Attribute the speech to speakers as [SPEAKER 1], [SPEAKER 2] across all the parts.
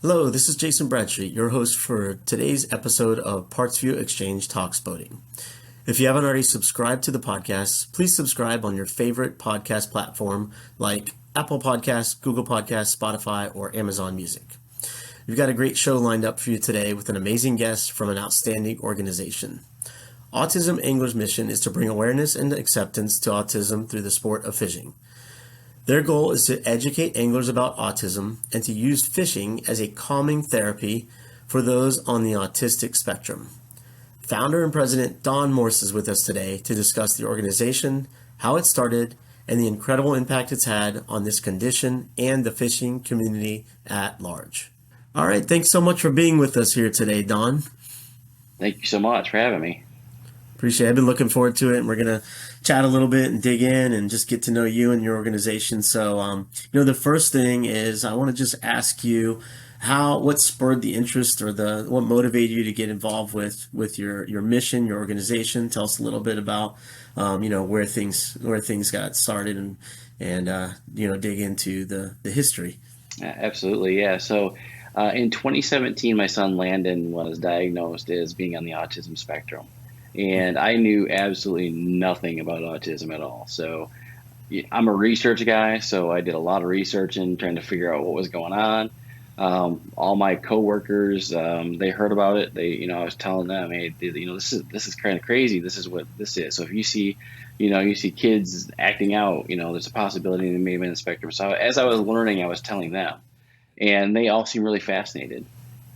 [SPEAKER 1] Hello, this is Jason Bradstreet, your host for today's episode of Partsview Exchange Talks Boating. If you haven't already subscribed to the podcast, please subscribe on your favorite podcast platform like Apple Podcasts, Google Podcasts, Spotify, or Amazon Music. We've got a great show lined up for you today with an amazing guest from an outstanding organization. Autism Anglers' mission is to bring awareness and acceptance to autism through the sport of fishing. Their goal is to educate anglers about autism and to use fishing as a calming therapy for those on the autistic spectrum. Founder and President Don Morse is with us today to discuss the organization, how it started, and the incredible impact it's had on this condition and the fishing community at large. All right, thanks so much for being with us here today, Don.
[SPEAKER 2] Thank you so much for having me.
[SPEAKER 1] Appreciate it. I've been looking forward to it, and we're going to chat a little bit and dig in and just get to know you and your organization. So, the first thing is I want to just ask you what spurred the interest or what motivated you to get involved with your mission, your organization. Tell us a little bit about, where things got started and dig into the history.
[SPEAKER 2] Absolutely, yeah. So in 2017, my son Landon was diagnosed as being on the autism spectrum. And I knew absolutely nothing about autism at all. So I'm a research guy, so I did a lot of research and trying to figure out what was going on. All my coworkers, they heard about it. I was telling them, hey, this is kind of crazy. This is what this is. So if you see kids acting out, there's a possibility they may have been on the spectrum. So as I was learning, I was telling them, and they all seemed really fascinated.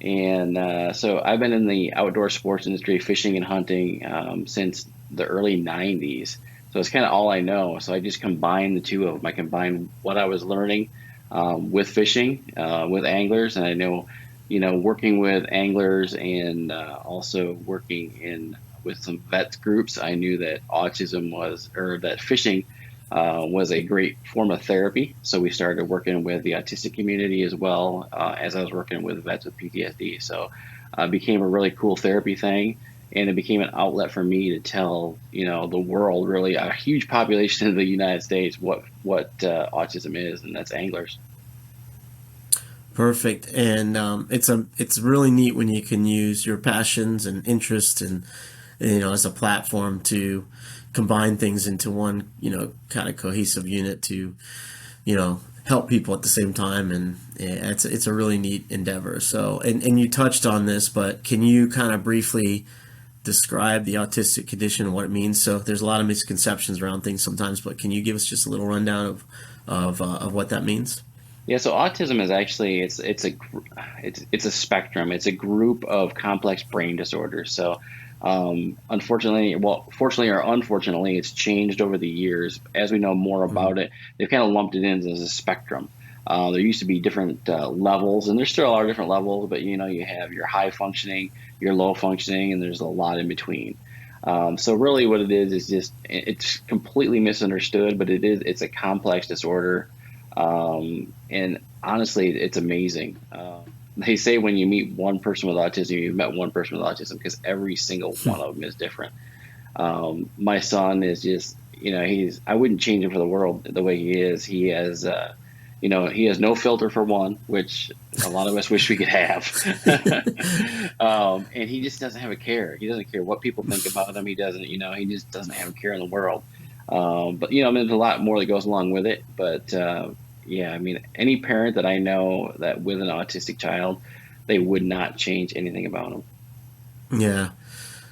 [SPEAKER 2] And so I've been in the outdoor sports industry, fishing and hunting, since the early 90s. So it's kind of all I know. So I just combined the two of them. I combined what I was learning with fishing, with anglers. And I know, working with anglers and also working with some vets groups, I knew that that fishing was a great form of therapy. So we started working with the autistic community as well, as I was working with vets with PTSD. So it became a really cool therapy thing. And it became an outlet for me to tell, the world, really a huge population of the United States, what autism is, and that's anglers.
[SPEAKER 1] Perfect. And it's really neat when you can use your passions and interests and as a platform to combine things into one kind of cohesive unit to help people at the same time. And it's a really neat endeavor. So and you touched on this, but can you kind of briefly describe the autistic condition and what it means? So there's a lot of misconceptions around things sometimes, but can you give us just a little rundown of what that means?
[SPEAKER 2] Yeah, so autism is actually it's a spectrum. It's a group of complex brain disorders. So fortunately or unfortunately, it's changed over the years. As we know more about it, they've kind of lumped it in as a spectrum. There used to be different levels, and there still are different levels, but you have your high functioning, your low functioning, and there's a lot in between. So really what it is just, it's completely misunderstood, but it's a complex disorder. And honestly, it's amazing. They say when you meet one person with autism, you've met one person with autism, because every single one of them is different. My son is just, I wouldn't change him for the world the way he is. He has, he has no filter for one, which a lot of us wish we could have. And he just doesn't have a care. He doesn't care what people think about him. He doesn't, he just doesn't have a care in the world. But there's a lot more that goes along with it. But yeah, any parent that I know that with an autistic child, they would not change anything about them.
[SPEAKER 1] Yeah.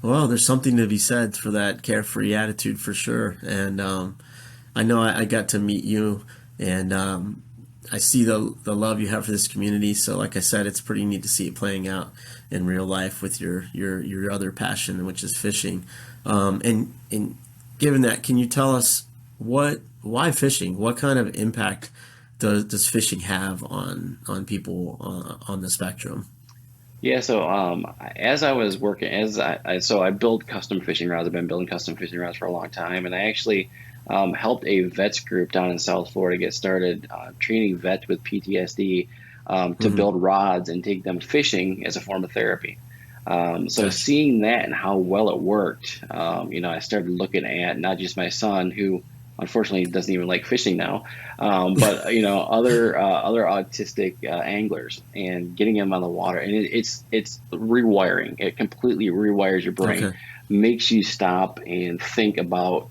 [SPEAKER 1] Well, there's something to be said for that carefree attitude for sure. And I know I got to meet you, and I see the love you have for this community. So, like I said, it's pretty neat to see it playing out in real life with your other passion, which is fishing. And given that, can you tell us why fishing? What kind of impact does fishing have on people on the spectrum?
[SPEAKER 2] Yeah, so as I was working, I build custom fishing rods. I've been building custom fishing rods for a long time, and I actually helped a vets group down in South Florida get started training vets with PTSD to
[SPEAKER 1] Hmm.
[SPEAKER 2] build rods and take them fishing as a form of therapy. So
[SPEAKER 1] Gotcha.
[SPEAKER 2] seeing that and how well it worked, I started looking at not just my son, who unfortunately doesn't even like fishing now. But other autistic anglers, and getting them on the water, and it's rewiring. It completely rewires your brain,
[SPEAKER 1] Okay.
[SPEAKER 2] makes you stop and think about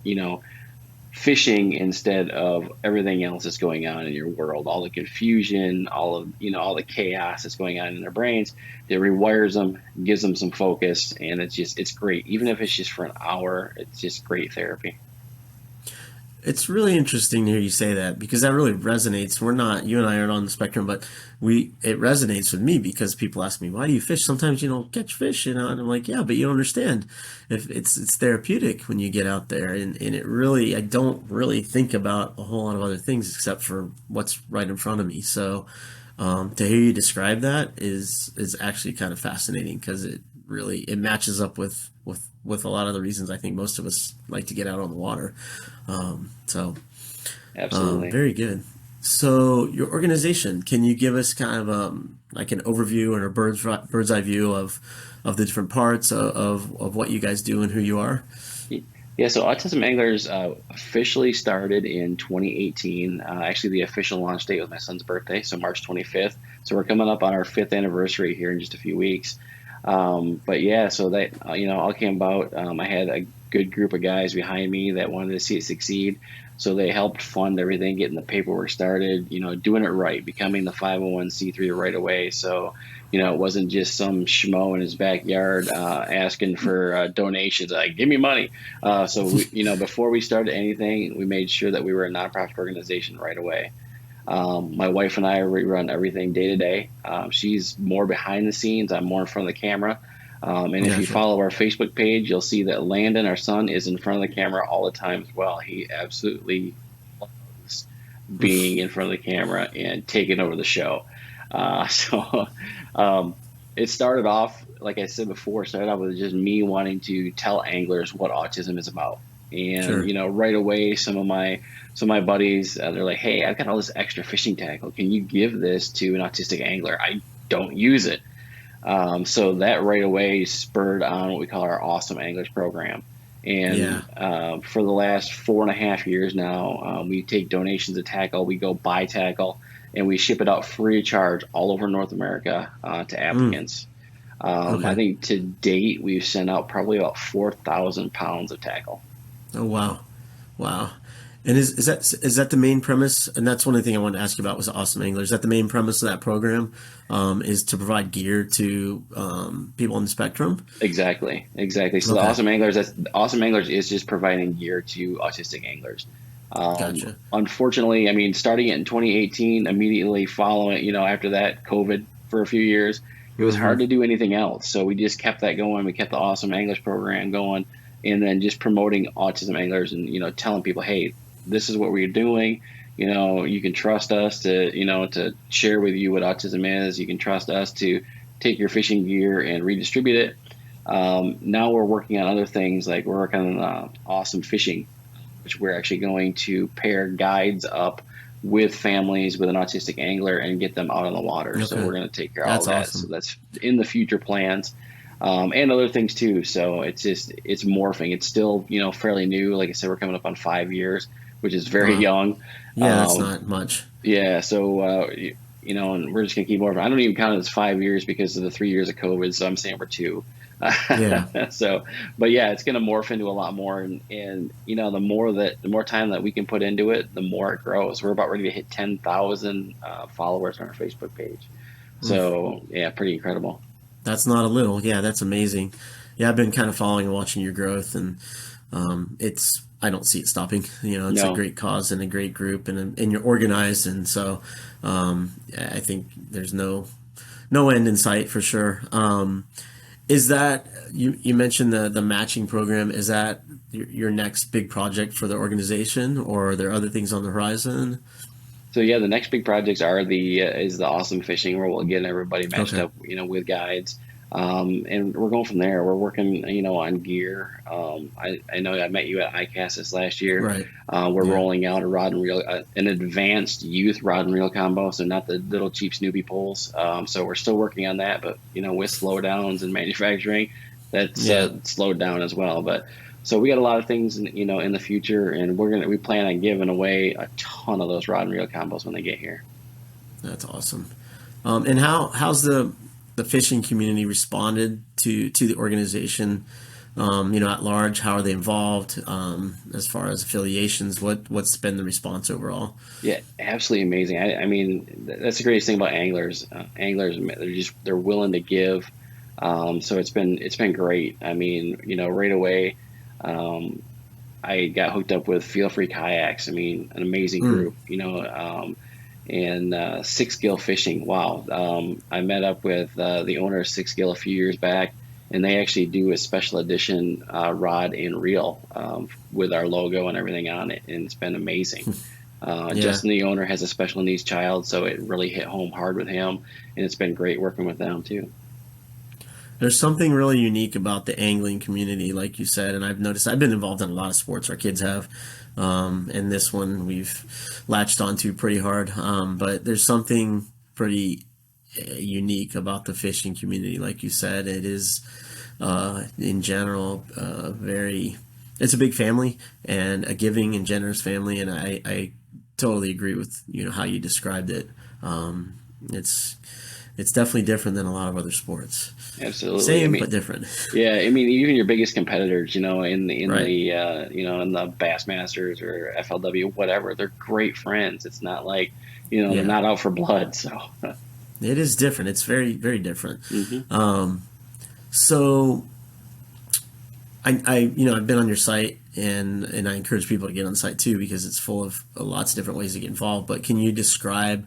[SPEAKER 2] fishing instead of everything else that's going on in your world, all the confusion, all the chaos that's going on in their brains. It rewires them, gives them some focus, and it's great. Even if it's just for an hour, it's just great therapy.
[SPEAKER 1] It's really interesting to hear you say that because that really resonates. We're not, you and I aren't on the spectrum, but it resonates with me because people ask me, why do you fish? Sometimes you don't catch fish, and I'm like, yeah, but you don't understand. If it's therapeutic when you get out there, and it really, I don't really think about a whole lot of other things except for what's right in front of me. So, to hear you describe that is actually kind of fascinating because it matches up with a lot of the reasons I think most of us like to get out on the water. So
[SPEAKER 2] Absolutely.
[SPEAKER 1] very good. So your organization, can you give us kind of like an overview and a bird's eye view of the different parts of what you guys do and who you are?
[SPEAKER 2] Yeah, so Autism Anglers officially started in 2018. Actually, the official launch date was my son's birthday, so March 25th. So we're coming up on our fifth anniversary here in just a few weeks. But yeah, so that all came about. I had a good group of guys behind me that wanted to see it succeed, so they helped fund everything, getting the paperwork started, doing it right, becoming the 501(c)(3) right away. So it wasn't just some schmo in his backyard asking for donations, like give me money. So before we started anything, we made sure that we were a nonprofit organization right away. My wife and I run everything day to day. She's more behind the scenes. I'm more in front of the camera. And if you
[SPEAKER 1] Gotcha.
[SPEAKER 2] follow our Facebook page, you'll see that Landon, our son, is in front of the camera all the time as well. He absolutely loves being in front of the camera and taking over the show. So it started off, like I said before, started off with just me wanting to tell anglers what autism is about. And
[SPEAKER 1] Sure.
[SPEAKER 2] right away, some of my buddies, they're like, "Hey, I've got all this extra fishing tackle. Can you give this to an autistic angler? I don't use it." So that right away spurred on what we call our Awesome Anglers program.
[SPEAKER 1] Yeah.
[SPEAKER 2] And for the last 4.5 years now, we take donations of tackle, we go buy tackle, and we ship it out free of charge all over North America to
[SPEAKER 1] Mm,
[SPEAKER 2] applicants. I
[SPEAKER 1] okay.
[SPEAKER 2] think to date, we've sent out probably about 4,000 pounds of tackle.
[SPEAKER 1] Oh wow. Wow. And is that the main premise? And that's one of the things I wanted to ask you about was Awesome Angler. Is that the main premise of that program? Is to provide gear to people on the spectrum?
[SPEAKER 2] Exactly, exactly. So
[SPEAKER 1] Okay.
[SPEAKER 2] the Awesome Anglers is just providing gear to autistic anglers.
[SPEAKER 1] Gotcha.
[SPEAKER 2] Unfortunately, I mean, starting it in 2018, immediately following, after that COVID for a few years, it was
[SPEAKER 1] Hmm.
[SPEAKER 2] hard to do anything else. So we just kept that going. We kept the Awesome Anglers program going, and then just promoting autism anglers and telling people, hey, this is what we're doing. You can trust us to share with you what autism is. You can trust us to take your fishing gear and redistribute it. Now we're working on other things, like we're working on awesome fishing, which we're actually going to pair guides up with families with an autistic angler and get them out on the water. So
[SPEAKER 1] Okay.
[SPEAKER 2] we're going to take care of all
[SPEAKER 1] That's
[SPEAKER 2] of that. So
[SPEAKER 1] awesome.
[SPEAKER 2] that's in the future plans, and other things too. So it's morphing. It's still fairly new. Like I said, we're coming up on 5 years, which is very
[SPEAKER 1] Wow.
[SPEAKER 2] young.
[SPEAKER 1] Yeah, that's
[SPEAKER 2] Um,
[SPEAKER 1] not much.
[SPEAKER 2] yeah. So and we're just gonna keep morphing. I don't even count it as 5 years because of the 3 years of COVID. So I'm saying we're two.
[SPEAKER 1] Yeah.
[SPEAKER 2] So, but yeah, it's going to morph into a lot more, and the more time that we can put into it, the more it grows. We're about ready to hit 10,000 followers on our Facebook page.
[SPEAKER 1] Mm.
[SPEAKER 2] So yeah, pretty incredible.
[SPEAKER 1] That's not a little. Yeah, that's amazing. Yeah, I've been kind of following and watching your growth, and it's I don't see it stopping. It's a
[SPEAKER 2] No,
[SPEAKER 1] great cause and a great group, and you're organized, and so I think there's no end in sight for sure. Is that you mentioned the matching program? Is that your next big project for the organization, or are there other things on the horizon?
[SPEAKER 2] so yeah, the next big projects are the is the awesome fishing, where we'll get everybody matched
[SPEAKER 1] Okay.
[SPEAKER 2] up, with guides, and we're going from there. We're working, on gear. I know I met you at ICAST this last year.
[SPEAKER 1] Right.
[SPEAKER 2] We're
[SPEAKER 1] Yeah.
[SPEAKER 2] rolling out a rod and reel, an advanced youth rod and reel combo, so not the little cheap Snoopy poles. So we're still working on that, but with slowdowns and manufacturing, that's
[SPEAKER 1] Yeah.
[SPEAKER 2] slowed down as well. But So we got a lot of things in the future, and we plan on giving away a ton of those rod and reel combos when they get here.
[SPEAKER 1] That's awesome. And how's the fishing community responded to the organization? At large, how are they involved? As far as affiliations, what's been the response overall?
[SPEAKER 2] Yeah, absolutely amazing. I mean, that's the greatest thing about anglers. Anglers, they're willing to give. So it's been great. I mean, right away, um, I got hooked up with Feel Free Kayaks. I mean, an amazing
[SPEAKER 1] Mm,
[SPEAKER 2] group. And Six Gill Fishing. Wow. I met up with the owner of Six Gill a few years back, and they actually do a special edition rod and reel with our logo and everything on it, and it's been amazing.
[SPEAKER 1] yeah.
[SPEAKER 2] Justin, the owner, has a special needs child, so it really hit home hard with him, and it's been great working with them too.
[SPEAKER 1] There's something really unique about the angling community, like you said, and I've noticed. I've been involved in a lot of sports. Our kids have, and this one we've latched onto pretty hard. But there's something pretty unique about the fishing community, like you said. It is, in general, very. It's a big family and a giving and generous family, and I totally agree with how you described it. It's definitely different than a lot of other sports.
[SPEAKER 2] Absolutely. I
[SPEAKER 1] Same
[SPEAKER 2] mean,
[SPEAKER 1] but different.
[SPEAKER 2] yeah, I mean, even your biggest competitors,
[SPEAKER 1] Right.
[SPEAKER 2] in the Bassmasters or FLW, whatever, they're great friends. It's not like, they're
[SPEAKER 1] Yeah.
[SPEAKER 2] not out for blood. So,
[SPEAKER 1] It is different. It's very, very different.
[SPEAKER 2] hmm
[SPEAKER 1] Um, so I've been on your site and I encourage people to get on the site too because it's full of lots of different ways to get involved. But can you describe,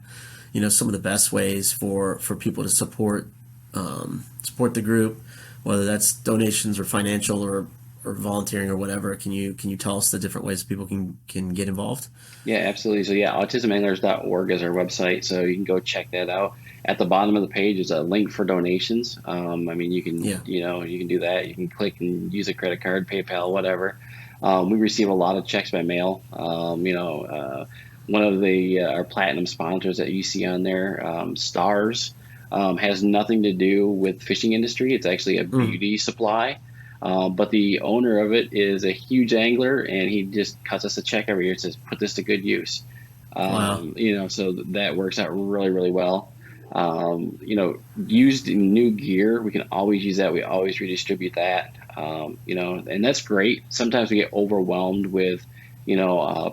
[SPEAKER 1] some of the best ways for people to support the group, whether that's donations or financial or volunteering or whatever? Can you tell us the different ways people can get involved?
[SPEAKER 2] yeah, absolutely. So, yeah, autismanglers.org is our website. So you can go check that out. At the bottom of the page is a link for donations. I mean,
[SPEAKER 1] Yeah.
[SPEAKER 2] you can do that. You can click and use a credit card, PayPal, whatever. We receive a lot of checks by mail. One of our platinum sponsors that you see on there, Stars, has nothing to do with fishing industry. It's actually a
[SPEAKER 1] Mm,
[SPEAKER 2] beauty supply. But the owner of it is a huge angler, and he just cuts us a check every year and says, "Put this to good use."
[SPEAKER 1] wow.
[SPEAKER 2] So that works out really, really well. Used new gear, we can always use that. We always redistribute that. And that's great. Sometimes we get overwhelmed with,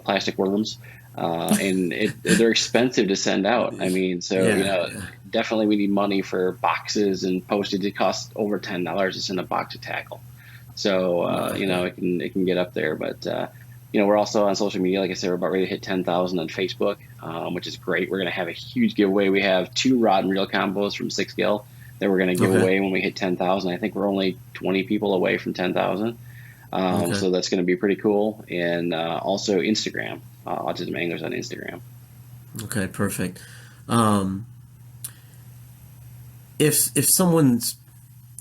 [SPEAKER 2] plastic worms, and they're expensive to send out. I mean, so
[SPEAKER 1] Yeah. Yeah.
[SPEAKER 2] definitely we need money for boxes and postage. It costs over $10 to send a box of tackle. So
[SPEAKER 1] Wow. Yeah.
[SPEAKER 2] it can get up there, but we're also on social media. Like I said, we're about ready to hit 10,000 on Facebook, which is great. We're going to have a huge giveaway. We have two rod and reel combos from Six Gill that we're going to give
[SPEAKER 1] Okay.
[SPEAKER 2] away when we hit 10,000. I think we're only 20 people away from 10,000,
[SPEAKER 1] Okay.
[SPEAKER 2] so that's going to be pretty cool. And also Instagram, Autism Anglers on Instagram.
[SPEAKER 1] Okay. Perfect. Um, if someone's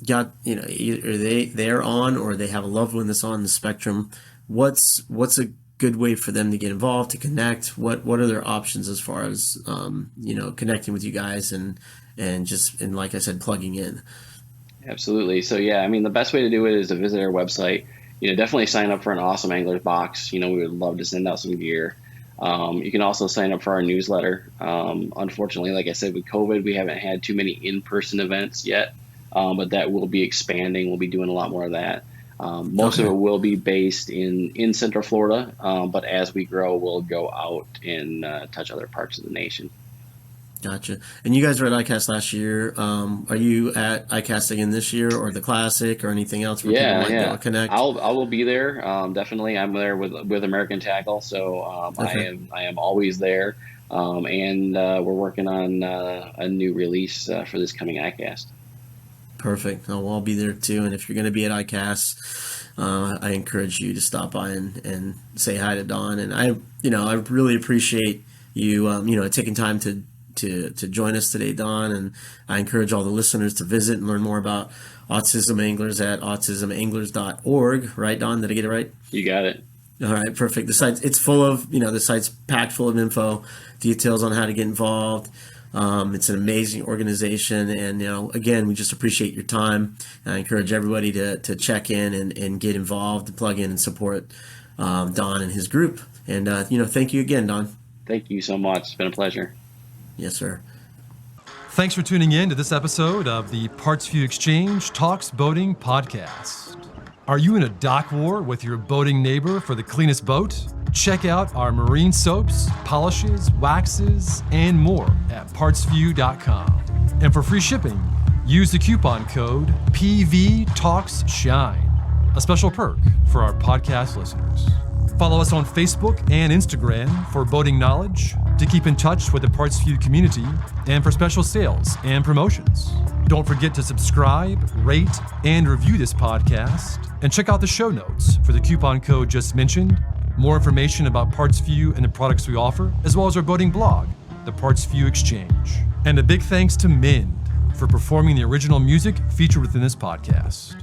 [SPEAKER 1] got either they're on or they have a loved one that's on the spectrum, what's a good way for them to get involved, to connect? What are their options as far as connecting with you guys and like I said, plugging in?
[SPEAKER 2] Absolutely. So yeah, I mean, the best way to do it is to visit our website. Definitely sign up for an Awesome Anglers box. We would love to send out some gear. You can also sign up for our newsletter. Unfortunately, like I said, with COVID, we haven't had too many in-person events yet, but that will be expanding. We'll be doing a lot more of that. Most of it
[SPEAKER 1] Okay.
[SPEAKER 2] will be based in Central Florida, but as we grow, we'll go out and touch other parts of the nation.
[SPEAKER 1] Gotcha. And you guys were at ICAST last year. Are you at ICAST again this year, or the Classic, or anything else where people
[SPEAKER 2] Yeah,
[SPEAKER 1] might be able
[SPEAKER 2] yeah.
[SPEAKER 1] to connect?
[SPEAKER 2] I will be there. Definitely, I'm there with American Tackle, so
[SPEAKER 1] Okay.
[SPEAKER 2] I am always there. And we're working on a new release for this coming ICAST.
[SPEAKER 1] Perfect. Oh, well, I'll be there too. And if you're going to be at ICAST, I encourage you to stop by and say hi to Don. And I really appreciate you, taking time to join us today, Don. And I encourage all the listeners to visit and learn more about Autism Anglers at autismanglers.org. Right, Don? Did I get it right?
[SPEAKER 2] You got it.
[SPEAKER 1] All right, perfect. The site's full of, the site's packed full of info, details on how to get involved. It's an amazing organization, and again, we just appreciate your time. I encourage everybody to check in and get involved, plug in, and support Don and his group. And thank you again, Don.
[SPEAKER 2] Thank you so much. It's been a pleasure.
[SPEAKER 1] Yes, sir.
[SPEAKER 3] Thanks for tuning in to this episode of the PartsVu Exchange Talks Boating Podcast. Are you in a dock war with your boating neighbor for the cleanest boat? Check out our marine soaps, polishes, waxes, and more at partsvu.com. And for free shipping, use the coupon code PVTalksShine, a special perk for our podcast listeners. Follow us on Facebook and Instagram for boating knowledge, to keep in touch with the PartsVu community, and for special sales and promotions. Don't forget to subscribe, rate, and review this podcast, and check out the show notes for the coupon code just mentioned, more information about PartsVu and the products we offer, as well as our boating blog, the PartsVu Exchange. And a big thanks to Mind for performing the original music featured within this podcast.